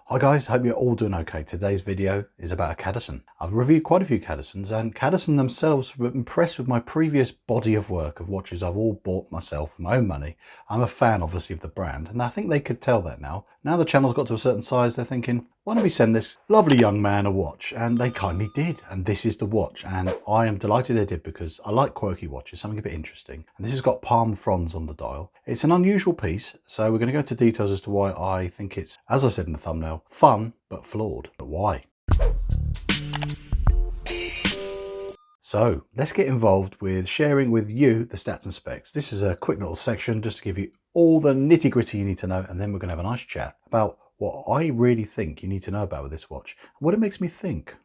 Hi guys, hope you're all doing okay. Today's video is about a Cadisen. I've reviewed quite a few Cadisens, and Cadisen themselves were impressed with my previous body of work of watches I've all bought myself for my own money. I'm a fan obviously of the brand, and I think they could tell that now. Now the channel's got to a certain size, they're thinking, why don't we send this lovely young man a watch? And they kindly did, and this is the watch, and I am delighted they did because I like quirky watches, something a bit interesting. And this has got palm fronds on the dial. It's an unusual piece, so we're going to go to details as to why I think it's, as I said in the thumbnail, fun but flawed. But why? So let's get involved with sharing with you the stats and specs. This is a quick little section just to give you all the nitty gritty you need to know, and then we're going to have a nice chat about what I really think you need to know about with this watch and what it makes me think.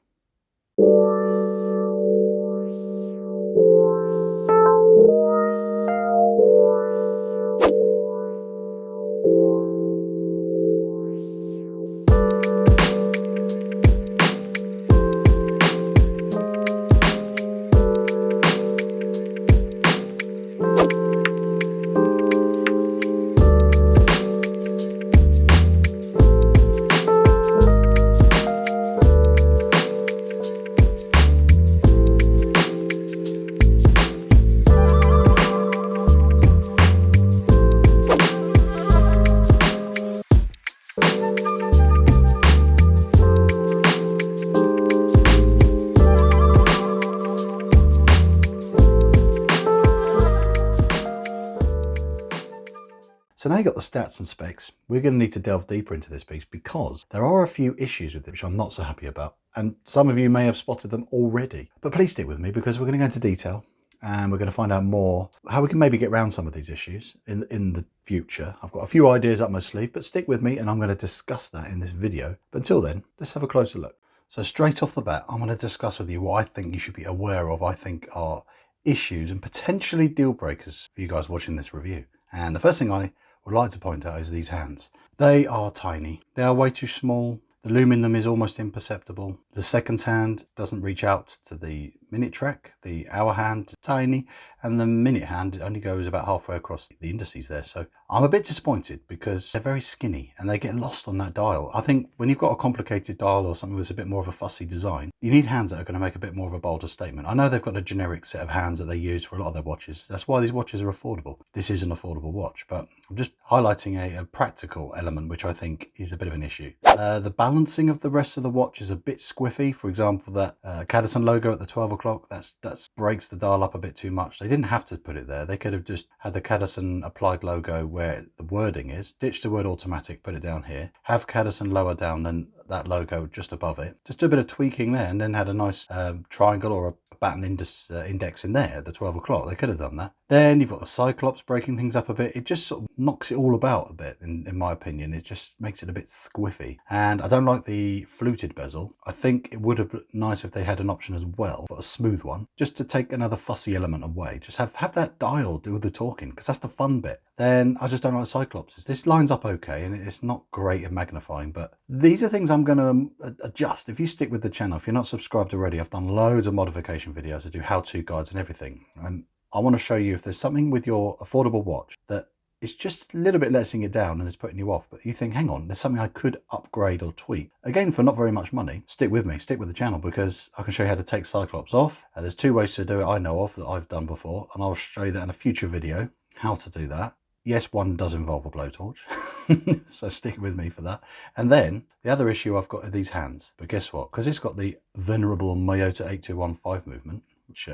So now you've got the stats and specs, we're going to need to delve deeper into this piece because there are a few issues with it which I'm not so happy about, and some of you may have spotted them already. But please stick with me because we're going to go into detail and we're going to find out more how we can maybe get around some of these issues in the future. I've got a few ideas up my sleeve, but stick with me and I'm going to discuss that in this video. But until then, let's have a closer look. So straight off the bat, I'm going to discuss with you what I think you should be aware of, I think are issues and potentially deal breakers for you guys watching this review. And the first thing I would like to point out is these hands. They are tiny. They are way too small. The lume in them is almost imperceptible. The seconds hand doesn't reach out to the minute track. The hour hand is tiny, and the minute hand only goes about halfway across the indices there. So I'm a bit disappointed because they're very skinny and they get lost on that dial. I think when you've got a complicated dial or something that's a bit more of a fussy design, you need hands that are going to make a bit more of a bolder statement. I know they've got a generic set of hands that they use for a lot of their watches. That's why these watches are affordable. This is an affordable watch, but I'm just highlighting a practical element which I think is a bit of an issue. The balancing of the rest of the watch is a bit squiffy. For example, that Cadisen logo at the 12 o'clock, that breaks the dial up a bit too much. They didn't have to put it there. They could have just had the Cadisen applied logo where the wording is, ditch the word automatic, put it down here, have Cadisen lower down than that logo just above it. Just do a bit of tweaking there and then had a nice triangle or a batten index in there at the 12 o'clock. They could have done that. Then you've got the Cyclops breaking things up a bit. It just sort of knocks it all about a bit, in my opinion. It just makes it a bit squiffy. And I don't like the fluted bezel. I think it would have been nice if they had an option as well for a smooth one, just to take another fussy element away. Just have that dial do the talking, because that's the fun bit. Then I just don't like Cyclopses. This lines up okay and it's not great at magnifying, but these are things I'm going to adjust. If you stick with the channel, if you're not subscribed already, I've done loads of modification videos. I do how-to guides and everything, and I want to show you if there's something with your affordable watch that is just a little bit letting it down and it's putting you off, but you think, hang on, there's something I could upgrade or tweak. Again, for not very much money, stick with me, stick with the channel, because I can show you how to take Cyclops off. There's two ways to do it I know of that I've done before, and I'll show you that in a future video, how to do that. Yes, one does involve a blowtorch, so stick with me for that. And then the other issue I've got are these hands. But guess what? Because it's got the venerable Miyota 8215 movement, which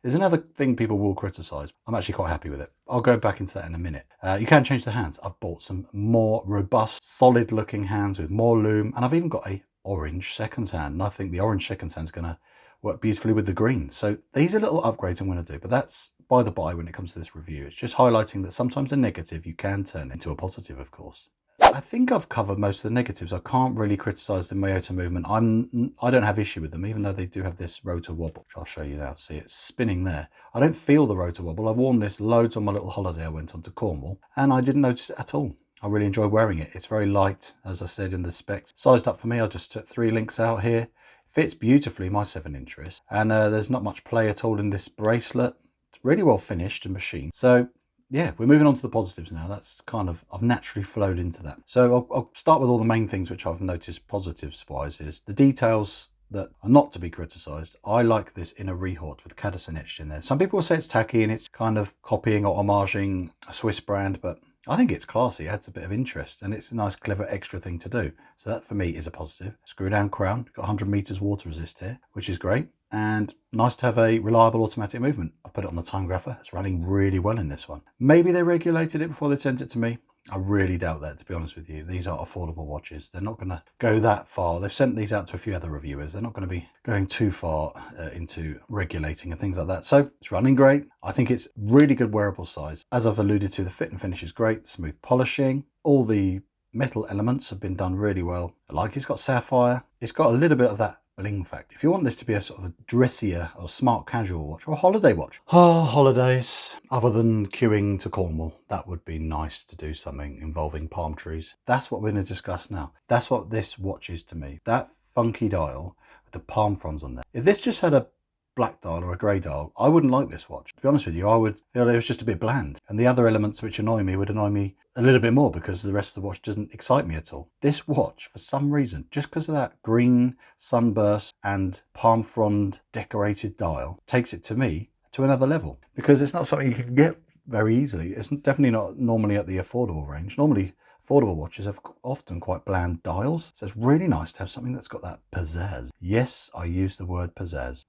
is another thing people will criticize. I'm actually quite happy with it. I'll go back into that in a minute. You can change the hands. I've bought some more robust, solid looking hands with more lume, and I've even got a orange seconds hand. And I think the orange seconds hand is going to work beautifully with the green. So these are little upgrades I'm going to do, but that's by the by when it comes to this review. It's just highlighting that sometimes a negative you can turn into a positive, of course. I think I've covered most of the negatives. I can't really criticize the Miyota movement. I don't have issue with them, even though they do have this rotor wobble, which I'll show you now. See, it's spinning there. I don't feel the rotor wobble. I've worn this loads on my little holiday I went on to Cornwall, and I didn't notice it at all. I really enjoy wearing it. It's very light, as I said in the specs. Sized up for me, I just took 3 links out here. Fits beautifully my 7-inch wrist, and there's not much play at all in this bracelet. It's really well finished and machined. So yeah, we're moving on to the positives now. That's kind of, I've naturally flowed into that. So I'll start with all the main things which I've noticed positives wise is the details that are not to be criticised. I like this inner rehort with Cadisen etched in there. Some people will say it's tacky and it's kind of copying or homaging a Swiss brand, but I think it's classy, it adds a bit of interest, and it's a nice, clever, extra thing to do. So that for me is a positive. Screw down crown, got 100 meters water resist here, which is great. And nice to have a reliable automatic movement. I put it on the time grapher. It's running really well in this one. Maybe they regulated it before they sent it to me. I really doubt that, to be honest with you. These are affordable watches. They're not going to go that far. They've sent these out to a few other reviewers. They're not going to be going too far into regulating and things like that. So it's running great. I think it's really good wearable size. As I've alluded to, the fit and finish is great. Smooth polishing. All the metal elements have been done really well. I like it's got sapphire. It's got a little bit of that bling factor. If you want this to be a sort of a dressier or smart casual watch or a holiday watch. Oh, holidays. Other than queuing to Cornwall, that would be nice to do something involving palm trees. That's what we're going to discuss now. That's what this watch is to me. That funky dial with the palm fronds on there. If this just had a black dial or a grey dial, I wouldn't like this watch. To be honest with you, I would feel it was just a bit bland. And the other elements which annoy me would annoy me a little bit more because the rest of the watch doesn't excite me at all. This watch, for some reason, just because of that green sunburst and palm frond decorated dial, takes it to me to another level. Because it's not something you can get very easily. It's definitely not normally at the affordable range. Normally, affordable watches have often quite bland dials. So it's really nice to have something that's got that pizzazz. Yes, I use the word pizzazz.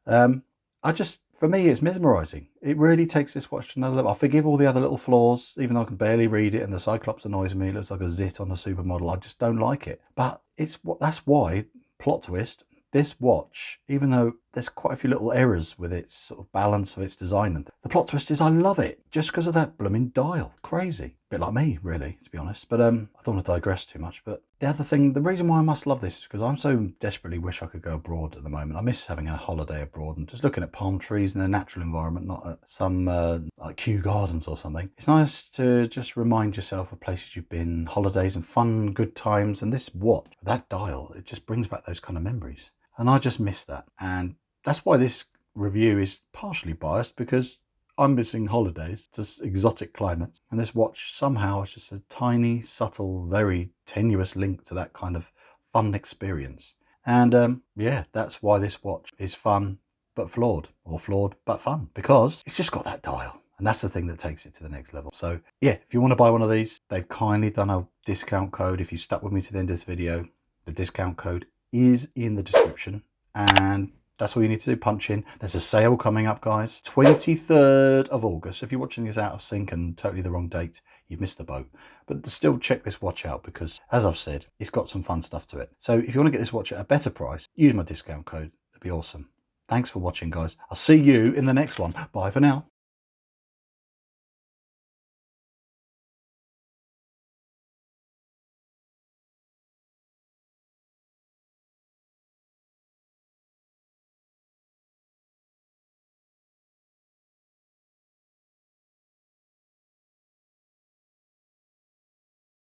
For me, it's mesmerizing. It really takes this watch to another level. I forgive all the other little flaws, even though I can barely read it and the Cyclops annoys me. It looks like a zit on a supermodel. I just don't like it. But that's why, plot twist, this watch, even though there's quite a few little errors with its sort of balance of its design, and the plot twist is I love it just because of that blooming dial. Crazy. Bit like me, really, to be honest. But I don't want to digress too much. But the other thing, the reason why I must love this is because I'm so desperately wish I could go abroad at the moment. I miss having a holiday abroad and just looking at palm trees in a natural environment, not at some like Kew Gardens or something. It's nice to just remind yourself of places you've been, holidays and fun, good times. And this watch, that dial, it just brings back those kind of memories. And I just miss that. And that's why this review is partially biased, because I'm missing holidays to exotic climates. And this watch somehow is just a tiny, subtle, very tenuous link to that kind of fun experience. And yeah, that's why this watch is fun but flawed, or flawed but fun, because it's just got that dial. And that's the thing that takes it to the next level. So yeah, if you want to buy one of these, they've kindly done a discount code. If you stuck with me to the end of this video, the discount code is in the description, and that's all you need to do. Punch in. There's a sale coming up, guys, 23rd of August. If you're watching this out of sync and totally the wrong date, you've missed the boat. But still check this watch out, because as I've said, it's got some fun stuff to it. So if you want to get this watch at a better price, use my discount code. It'd be awesome. Thanks for watching, guys. I'll see you in the next one. Bye for now.